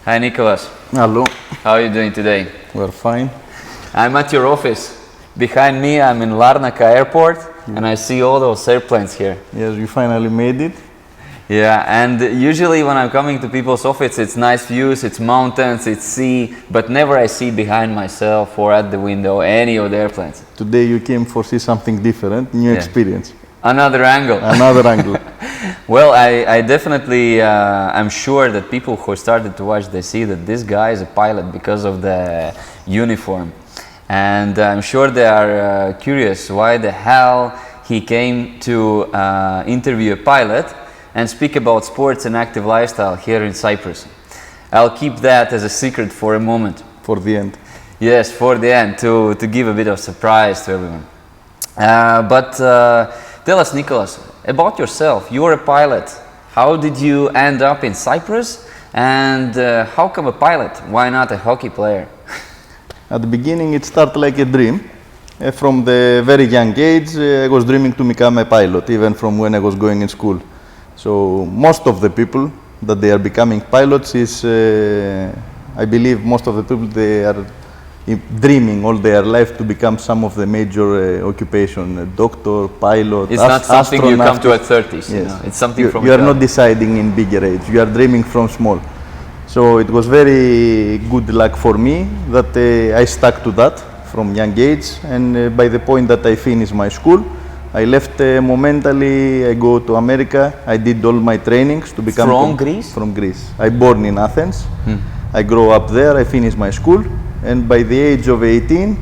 Hi Nicolas, Hello, how are you doing today? we're fine. I'm at your office. Behind me I'm in Larnaca airport and I see all those airplanes here. Yes, you finally made it. Yeah, and usually when I'm coming to people's office it's nice views, it's mountains, it's sea, but never I see behind myself or at the window any of the airplanes. Today you came for see something different, new experience. Another angle. Another angle. Well, I definitely, I'm sure that people who started to watch, they see that this guy is a pilot because of the uniform. And I'm sure they are curious why the hell he came to interview a pilot and speak about sports and active lifestyle here in Cyprus. I'll keep that as a secret for a moment. For the end. Yes, for the end, to give a bit of surprise to everyone. Tell us, Nicolas, about yourself. You are a pilot. How did you end up in Cyprus? And how come a pilot? Why not a hockey player? At the beginning it started like a dream. From the very young age I was dreaming to become a pilot, even from when I was going in school. So most of the people that they are becoming pilots is, I believe most of the people they are dreaming all their life to become some of the major occupation, doctor, pilot, It's not something you come to at 30s, yes. You know? It's something from you are not deciding in bigger age, you are dreaming from small. So it was very good luck for me that I stuck to that from young age, and by the point that I finished my school, I left momentarily, I go to America, I did all my trainings to become... From Greece? From Greece. I born in Athens, I grew up there, I finished my school, and by the age of 18,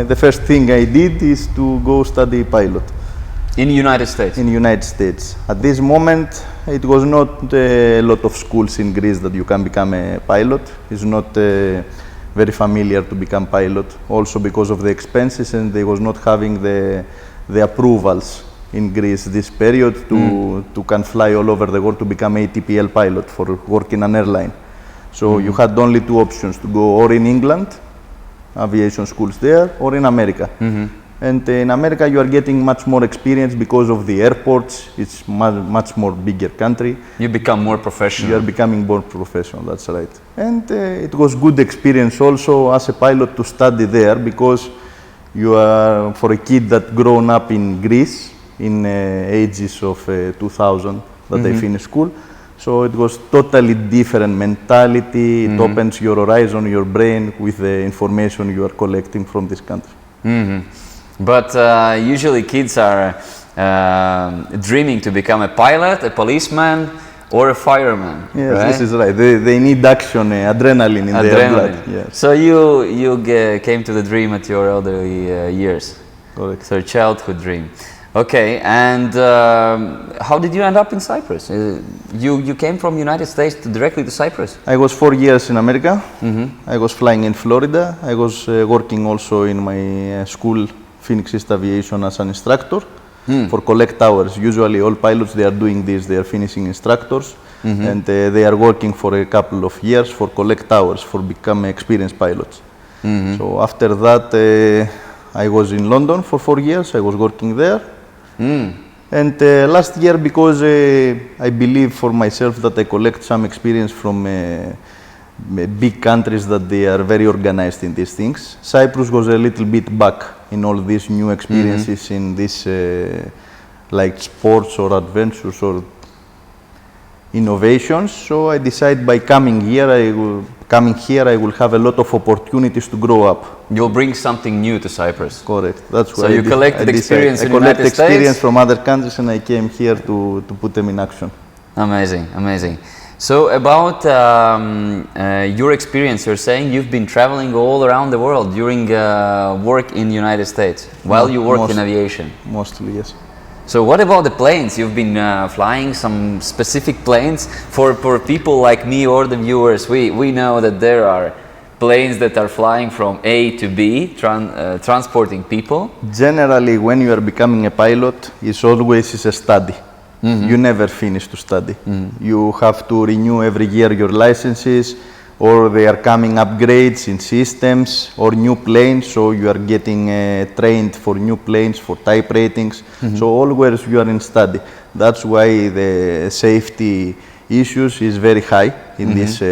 the first thing I did is to go study pilot. In the United States? In the United States. At this moment, it was not a lot of schools in Greece that you can become a pilot. It's not very familiar to become pilot, also because of the expenses, and they was not having the approvals in Greece this period to can fly all over the world to become ATPL pilot for work in an airline. So you had only two options, to go or in England, aviation schools there, or in America. And in America you are getting much more experience because of the airports, it's much more bigger country. You become more professional. You are becoming more professional, that's right. And it was good experience also as a pilot to study there, because you are, for a kid that grown up in Greece in ages of 2000 that I finished school, so it was totally different mentality. It opens your horizon, your brain with the information you are collecting from this country. But usually kids are dreaming to become a pilot, a policeman, or a fireman. Yes, right? this is right. They need action, adrenaline in their blood. Yes. So you came to the dream at your elderly years. Correct. So childhood dream. Okay, and how did you end up in Cyprus? You came from United States directly to Cyprus? I was 4 years in America. I was flying in Florida. I was working also in my school, Phoenix East Aviation, as an instructor for collect hours. Usually all pilots, they are doing this, they are finishing instructors, and they are working for a couple of years for collect hours, for become experienced pilots. So after that, I was in London for 4 years, I was working there. And last year, because I believe for myself that I collect some experience from big countries that they are very organized in these things, Cyprus was a little bit back in all these new experiences in this like sports or adventures or innovations. So I decided by coming here, I will have a lot of opportunities to grow up. You'll bring something new to Cyprus. Correct. That's why so you collected experience in the United States? I collect experience from other countries, and I came here to put them in action. Amazing, amazing. So about your experience, you're saying you've been traveling all around the world during work in the United States, while you work in aviation? Mostly, yes. So what about the planes? You've been flying some specific planes for people like me or the viewers. We know that there are planes that are flying from A to B, transporting people. Generally, when you are becoming a pilot, it's always a study. You never finish to study. You have to renew every year your licenses, or they are coming upgrades in systems or new planes, so you are getting trained for new planes, for type ratings. So always you are in study. That's why the safety issues is very high in this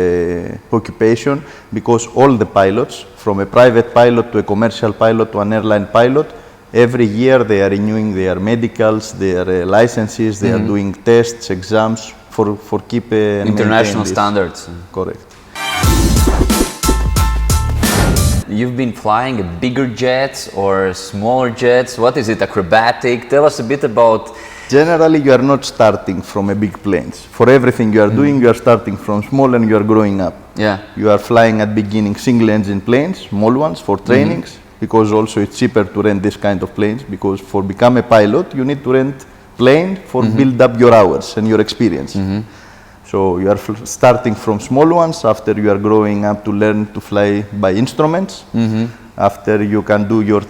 occupation, because all the pilots, from a private pilot to a commercial pilot to an airline pilot, every year they are renewing their medicals, their licenses, they are doing tests, exams for keep international standards. Correct. You've been flying bigger jets or smaller jets. What is it, acrobatic? Tell us a bit about... Generally, you are not starting from a big planes. For everything you are doing, you are starting from small and you are growing up. Yeah. You are flying at beginning single engine planes, small ones for trainings, because also it's cheaper to rent this kind of planes, because for become a pilot, you need to rent plane for build up your hours and your experience. So you are starting from small ones, after you are growing up to learn to fly by instruments. After you can do your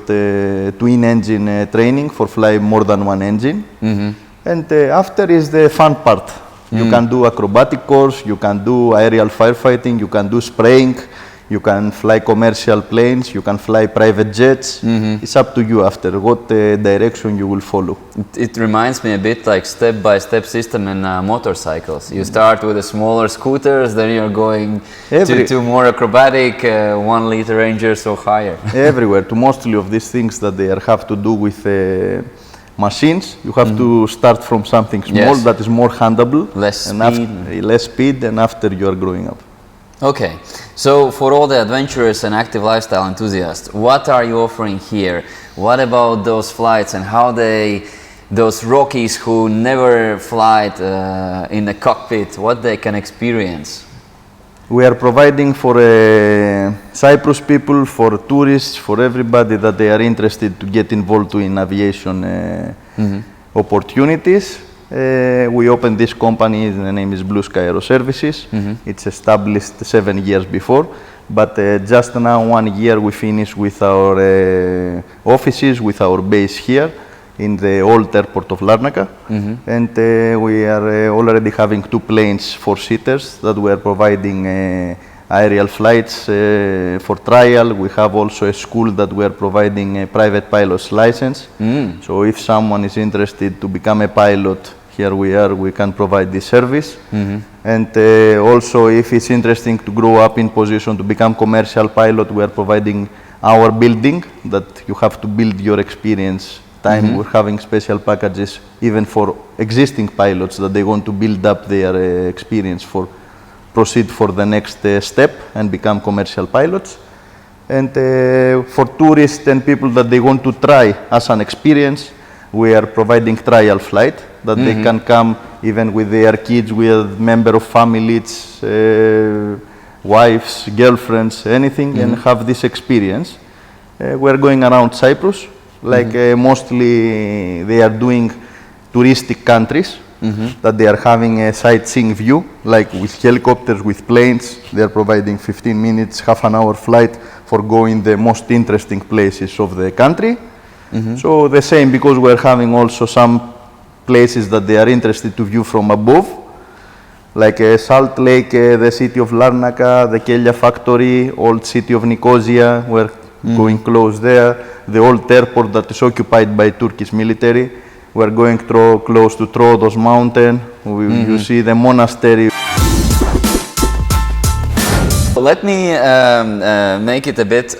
twin engine training for fly more than one engine. And after is the fun part. You can do acrobatic course, you can do aerial firefighting, you can do spraying, you can fly commercial planes, you can fly private jets. It's up to you after what direction you will follow. It reminds me a bit like step-by-step system in motorcycles. You start with the smaller scooters, then you're going to more acrobatic, 1 liter Rangers or higher. Everywhere, to mostly of these things that they have to do with machines, you have to start from something small that is more handleable, less speed, and after you are growing up. Okay, so for all the adventurous and active lifestyle enthusiasts, what are you offering here? What about those flights and how those rookies who never flied in the cockpit, what they can experience? We are providing for Cyprus people, for tourists, for everybody that they are interested to get involved in aviation opportunities. We opened this company, the name is Blue Sky Aero Services. It's established 7 years before, but just now 1 year we finished with our offices, with our base here in the old airport of Larnaca. And we are already having 2 planes, 4-seaters, that we are providing aerial flights for trial. We have also a school that we are providing a private pilot's license. So if someone is interested to become a pilot, here we are, we can provide this service. And also if it's interesting to grow up in position to become commercial pilot, we are providing our building that you have to build your experience time. We're having special packages even for existing pilots that they want to build up their experience for proceed for the next step and become commercial pilots. And for tourists and people that they want to try as an experience, we are providing trial flight that they can come even with their kids, with member of families, wives, girlfriends, anything, and have this experience. We are going around Cyprus, like mostly they are doing touristic countries, that they are having a sightseeing view, like with helicopters, with planes. They are providing 15 minutes, half an hour flight for going the most interesting places of the country. So the same, because we are having also some places that they are interested to view from above, like Salt Lake, the city of Larnaca, the Kelia factory, old city of Nicosia, we're going close there, the old airport that is occupied by Turkish military. We're going close to Troodos mountain, you see the monastery. Let me make it a bit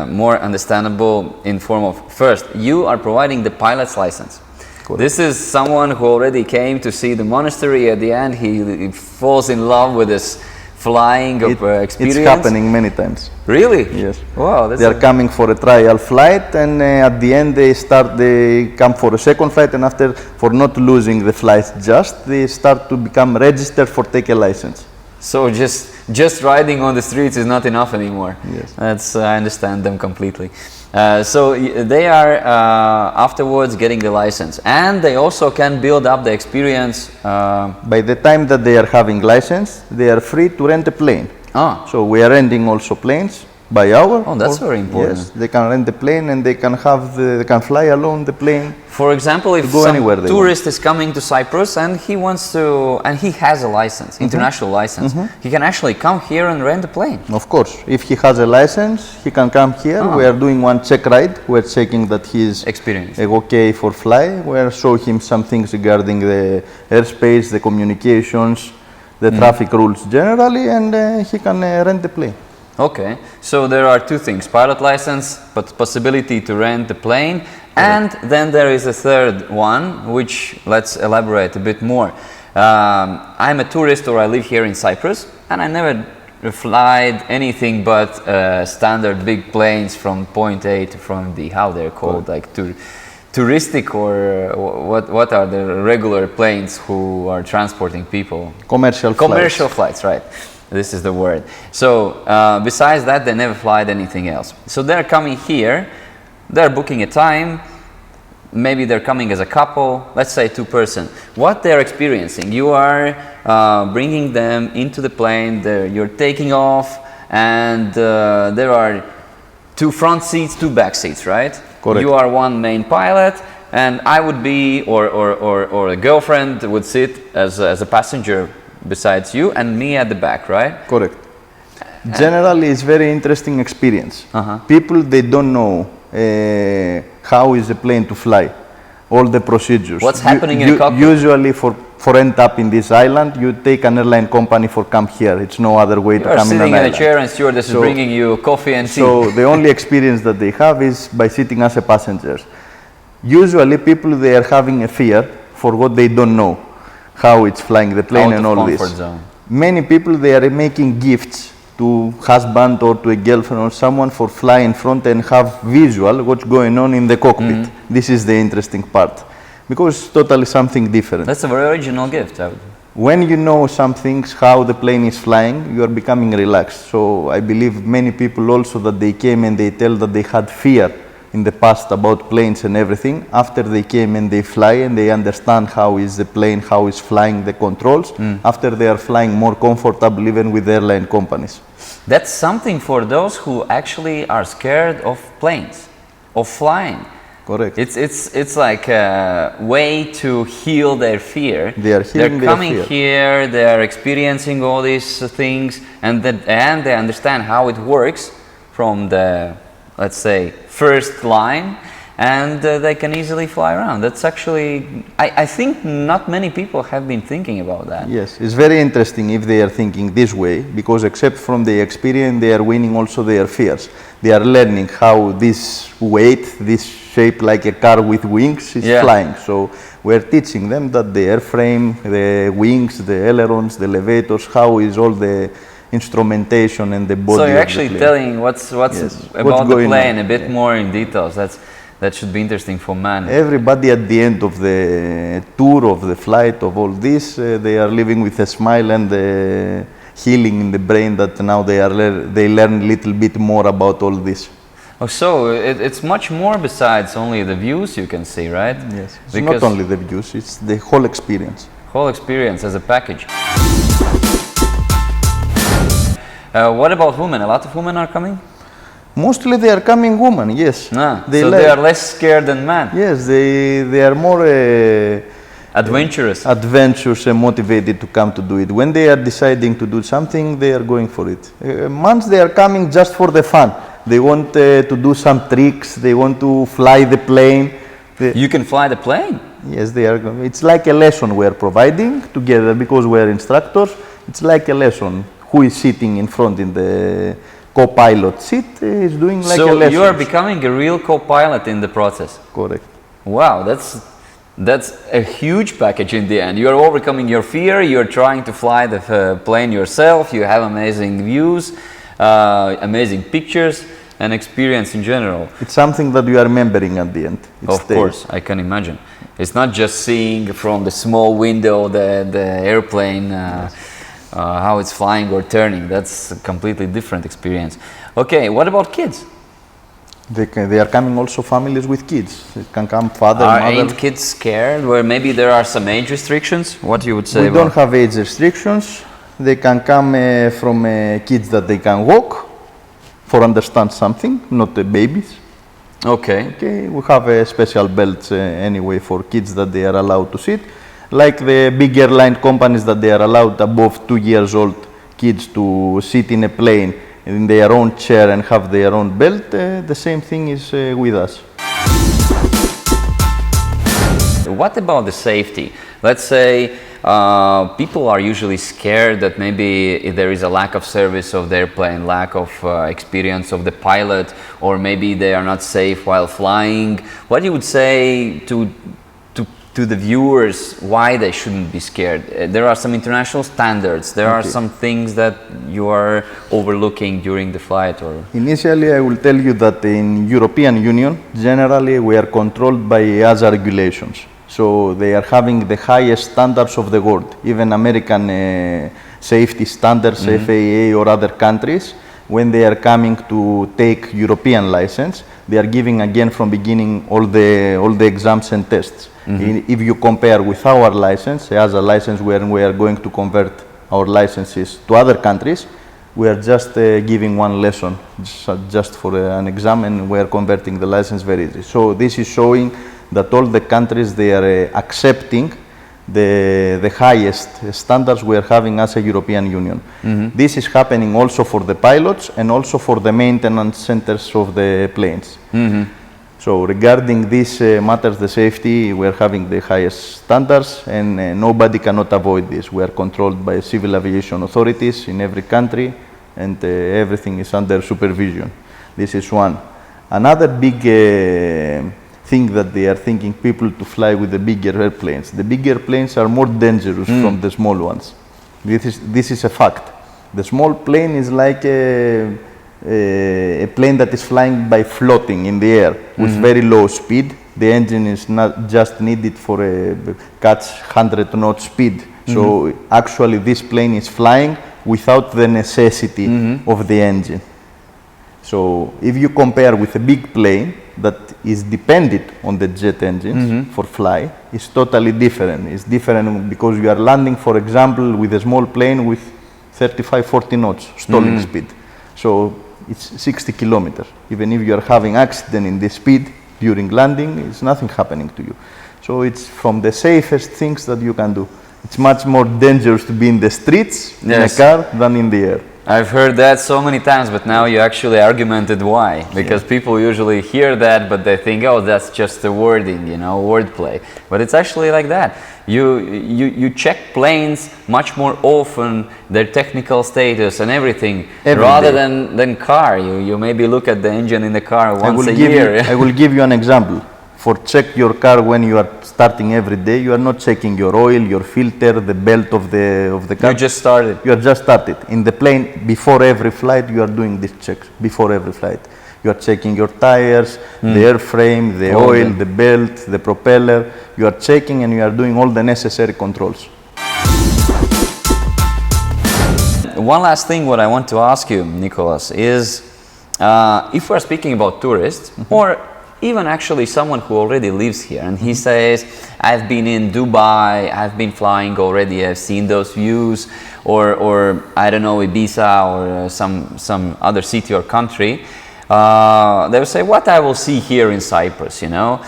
more understandable in form of, first, you are providing the pilot's license. Correct. This is someone who already came to see the monastery. At the end, he falls in love with this flying experience. It's happening many times. Really? Yes. Wow. They are coming for a trial flight, and at the end they come for a second flight, and after, for not losing the flights they start to become registered for take a license. So just riding on the streets is not enough anymore. Yes. I understand them completely. So they are afterwards getting the license, and they also can build up the experience. By the time that they are having license, they are free to rent a plane. So we are renting also planes by hour. Oh, that's very important. Yes, they can rent the plane and they can fly alone the plane. For example, if go some anywhere they tourist is coming to Cyprus and he wants to, and he has a license, international license, he can actually come here and rent a plane. Of course, if he has a license, he can come here. We are doing one check ride. We are checking that he is Experience. okay for fly. We are showing him some things regarding the airspace, the communications, the traffic rules generally, and he can rent the plane. Okay, so there are two things: pilot license, but possibility to rent the plane, and then there is a third one, which let's elaborate a bit more. I'm a tourist, or I live here in Cyprus, and I never flied anything but standard big planes from point A to point B. How they're called, like touristic, or what are the regular planes who are transporting people? Commercial Flights, right. This is the word. So besides that, they never flied anything else. So they're coming here, they're booking a time, maybe they're coming as a couple, let's say two-person. What they're experiencing, you are bringing them into the plane, you're taking off, and there are two front seats, two back seats, right? Correct. You are one main pilot, and I would be, or a girlfriend would sit as a passenger besides you, and me at the back, right? Correct. Generally, it's very interesting experience. People, they don't know how is a plane to fly, all the procedures. What's happening in a cockpit? Usually, for end up in this island, you take an airline company for come here. It's no other way to come in an island. You're sitting in a chair and stewardess is bringing you coffee and tea. So the only experience that they have is by sitting as a passenger. Usually, people, they are having a fear for what they don't know, how it's flying the plane and all this. Zone. Many people, they are making gifts to husband or to a girlfriend or someone for fly in front and have visual what's going on in the cockpit. This is the interesting part, because it's totally something different. That's a very original gift. When you know some things, how the plane is flying, you are becoming relaxed. So I believe many people also that they came and they tell that they had fear in the past about planes and everything. After they came and they fly and they understand how is the plane, how is flying, the controls, after they are flying more comfortable even with airline companies. That's something for those who actually are scared of planes, of flying. Correct. It's like a way to heal their fear. They're coming here, they are experiencing all these things, and they understand how it works from the, let's say, first line, and they can easily fly around. That's actually, I think not many people have been thinking about that. Yes, it's very interesting if they are thinking this way, because except from the experience, they are winning also their fears. They are learning how this weight, this shape like a car with wings is flying. So we're teaching them that the airframe, the wings, the ailerons, the elevators, how is all the instrumentation and the body. So you're actually telling what's about the plane a bit more in details. That should be interesting for man. Everybody at the end of the tour, of the flight, of all this, they are living with a smile and healing in the brain that now they learn a little bit more about all this. Oh, so it's much more besides only the views you can see, right? Yes, it's not only the views, it's the whole experience. Whole experience as a package. What about women? A lot of women are coming? Mostly they are coming women, yes. They are less scared than men. Yes, they are more adventurous and motivated to come to do it. When they are deciding to do something, they are going for it. Once they are coming just for the fun. They want to do some tricks, they want to fly the plane. You can fly the plane? Yes, they are. It's like a lesson we are providing together, because we are instructors. It's like a lesson. Who is sitting in front in the co-pilot seat is doing like a lesson. So you are becoming a real co-pilot in the process? Correct. Wow, that's a huge package in the end. You are overcoming your fear, you are trying to fly the plane yourself, you have amazing views, amazing pictures, and experience in general. It's something that you are remembering at the end. Of course, I can imagine. It's not just seeing from the small window the airplane, how it's flying or turning. That's a completely different experience. Okay, what about kids? They are coming also families with kids. It can come father, mother. Ain't kids scared? Where maybe there are some age restrictions? What you would say? We don't have age restrictions. They can come from kids that they can walk. for understand something, not the babies. Okay. Okay, we have a special belts anyway for kids that they are allowed to sit. Like the big airline companies that they are allowed above 2 years old kids to sit in a plane in their own chair and have their own belt, the same thing is with us. What about the safety? Let's say people are usually scared that maybe there is a lack of service of the airplane, lack of experience of the pilot, or maybe they are not safe while flying. What you would say to the viewers why they shouldn't be scared? There are some international standards. There are some things that you are overlooking during the flight, or initially I will tell you that in European Union generally we are controlled by EASA regulations. So they are having the highest standards of the world. Even American safety standards, FAA or other countries, when they are coming to take European license, they are giving again from beginning all the exams and tests. If you compare with our license, as a license where we are going to convert our licenses to other countries, we are just giving one lesson just for an exam, and we are converting the license very easy. So this is showing that all the countries, they are accepting the highest standards we are having as a European Union. This is happening also for the pilots and also for the maintenance centers of the planes. So regarding these matters, the safety, we are having the highest standards, and nobody cannot avoid this. We are controlled by civil aviation authorities in every country, and everything is under supervision. This is one. Another big thing that they are thinking people to fly with the bigger airplanes. The bigger planes are more dangerous from the small ones. This is a fact. The small plane is like a plane that is flying by floating in the air with very low speed. The engine is not just needed for a catch 100 knot speed. So actually this plane is flying without the necessity of the engine. So if you compare with a big plane that is dependent on the jet engines for fly, it's totally different. It's different because you are landing, for example, with a small plane with 35-40 knots stalling speed. So it's 60 kilometers. Even if you are having accident in this speed during landing, it's nothing happening to you. So it's from the safest things that you can do. It's much more dangerous to be in the streets in a car than in the air. I've heard that so many times, but now you actually argumented why. Because people usually hear that, but they think, oh, that's just the wording, you know, wordplay. But it's actually like that. You check planes much more often, their technical status and everything, rather than car. You maybe look at the engine in the car once a year. I will give you an example. For check your car when you are starting every day, you are not checking your oil, your filter, the belt of the car. You just started. You are just started. In the plane, before every flight, you are doing this checks. Before every flight, you are checking your tires, the airframe, the oil, the belt, the propeller. You are checking and you are doing all the necessary controls. One last thing what I want to ask you, Nicolas, is if we're speaking about tourists, or even actually someone who already lives here, and he says, I've been in Dubai, I've been flying already, I've seen those views, or I don't know, Ibiza or some other city or country, they will say, what I will see here in Cyprus, you know?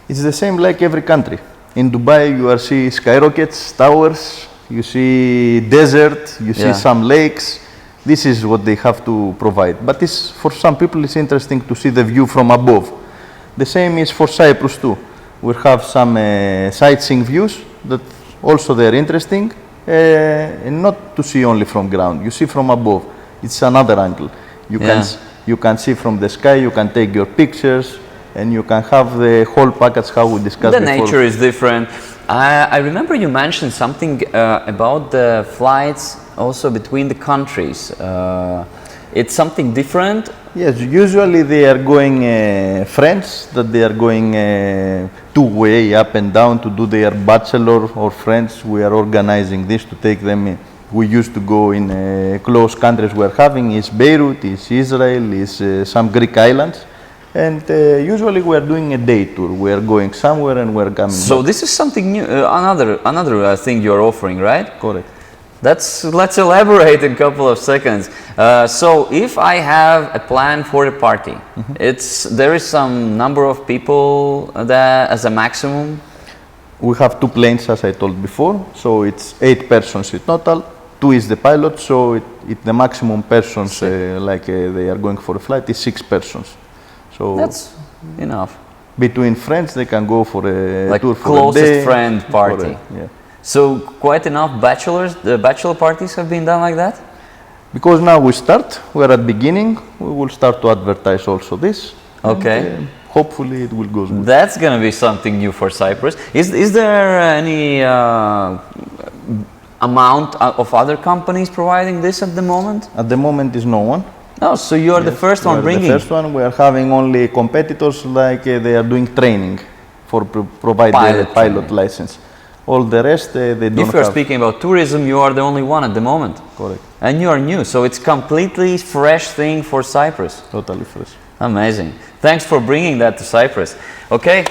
It's the same like every country. In Dubai, you see skyrockets, towers, you see desert, you see some lakes. This is what they have to provide. But for some people, it's interesting to see the view from above. The same is for Cyprus too. We have some sightseeing views that also they are interesting, and not to see only from ground. You see from above. It's another angle. You can see from the sky. You can take your pictures, and you can have the whole package how we discussed before. The nature is different. I remember you mentioned something about the flights also between the countries. It's something different? Yes, usually they are going friends, that they are going two-way up and down to do their bachelor or friends. We are organizing this to take them in. We used to go in close countries we're having, is Beirut, is Israel, is some Greek islands. And usually we are doing a day tour. We are going somewhere and we're coming So back. this is something new, another thing you're offering, right? Correct. Let's elaborate in a couple of seconds. So if I have a plan for a party, there is some number of people that as a maximum. We have 2 planes, as I told before, so it's 8 persons in total. 2 is the pilot, so the maximum persons, they are going for a flight, is 6 persons. So that's enough. Between friends, they can go for a tour for closest a day, friend party. Yeah. So quite enough bachelor parties have been done like that? Because now we are at beginning, we will start to advertise also this. Okay. And, hopefully it will go good. That's going to be something new for Cyprus. Is there any amount of other companies providing this at the moment? At the moment is no one. Oh, so you are the first one bringing? The first one. We are having only competitors they are doing training for provide the pilot license. All the rest they don't have. If you're speaking about tourism, you are the only one at the moment. Correct. And you are new, so it's completely fresh thing for Cyprus. Totally fresh. Amazing. Thanks for bringing that to Cyprus. Okay.